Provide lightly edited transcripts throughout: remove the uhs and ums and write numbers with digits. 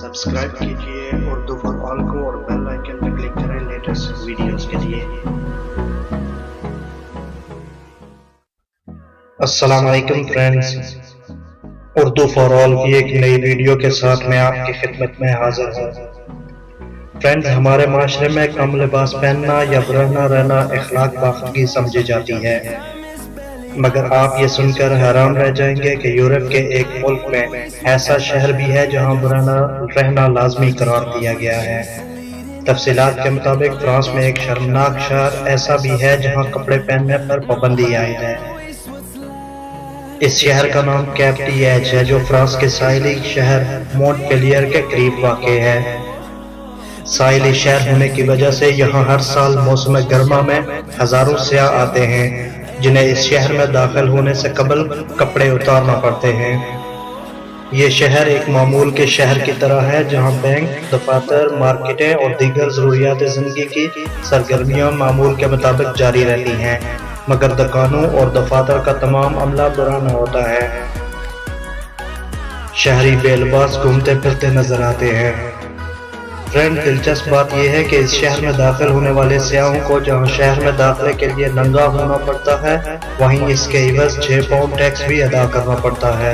Subscribe कीजिए Urdu for all को और बेल आइकन पर क्लिक करें लेटेस्ट वीडियोस के लिए। अस्सलाम वालेकुम फ्रेंड्स, उर्दू फॉर ऑल की एक नई वीडियो के साथ मैं आपकी खिदमत में हाजिर हूँ। फ्रेंड्स, हमारे माशरे में कम लिबास पहनना या बुरा रहना अखलाक बाख्तगी समझी जाती है, मगर आप ये सुनकर हैरान रह जाएंगे कि यूरोप के एक मुल्क में ऐसा शहर भी है जहां बुरा रहना लाजमी करार दिया गया है। तफसीलात के मुताबिक फ्रांस में एक शर्मनाक शहर ऐसा भी है जहां कपड़े पहनने पर पाबंदी आयद है। इस शहर का नाम कैप टी-एच है, जो फ्रांस के साहिली शहर मोंटपेलियर के करीब वाक़ है। साहिली शहर होने की वजह से यहाँ हर साल मौसम गर्मा में हजारों सयाह आते हैं, जिन्हें इस शहर में दाखिल होने से कबल कपड़े उतारना पड़ते हैं। ये शहर एक मामूल के शहर की तरह है, जहाँ बैंक, दफातर, मार्केटें और दीगर ज़रूरियात ज़िंदगी की सरगर्मियाँ मामूल के मुताबिक जारी रहती हैं, मगर दुकानों और दफातर का तमाम अमला दुराना होता है। शहरी बेलबास घूमते फिरते नजर आते हैं। फ्रेंड, दिलचस्प बात यह है कि इस शहर में दाखिल होने वाले सयाहों को जहां शहर में दाखिले के लिए नंगा होना पड़ता है, वहीं इसके इवज़ 6 पाउंड टैक्स भी अदा करना पड़ता है।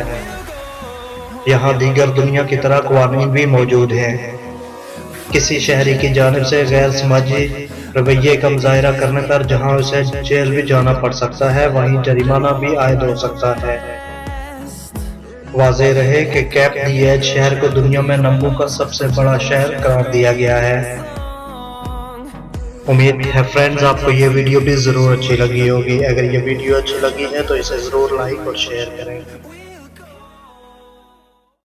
यहाँ दीगर दुनिया की तरह क़वानीन भी मौजूद हैं। किसी शहरी की जानिब से गैर समाजी रवैये का मुज़ाहिरा करने पर जहाँ उसे जेल भी जाना पड़ सकता है, वहीं जरिमाना भी आयद हो सकता है। वाज़ेह रहे कि कैप टी-एच शहर को दुनिया में नंबरों का सबसे बड़ा शहर करार दिया गया है। उम्मीद है फ्रेंड्स आपको ये वीडियो भी ज़रूर अच्छी लगी होगी। अगर ये वीडियो अच्छी लगी है तो इसे ज़रूर लाइक और शेयर करें।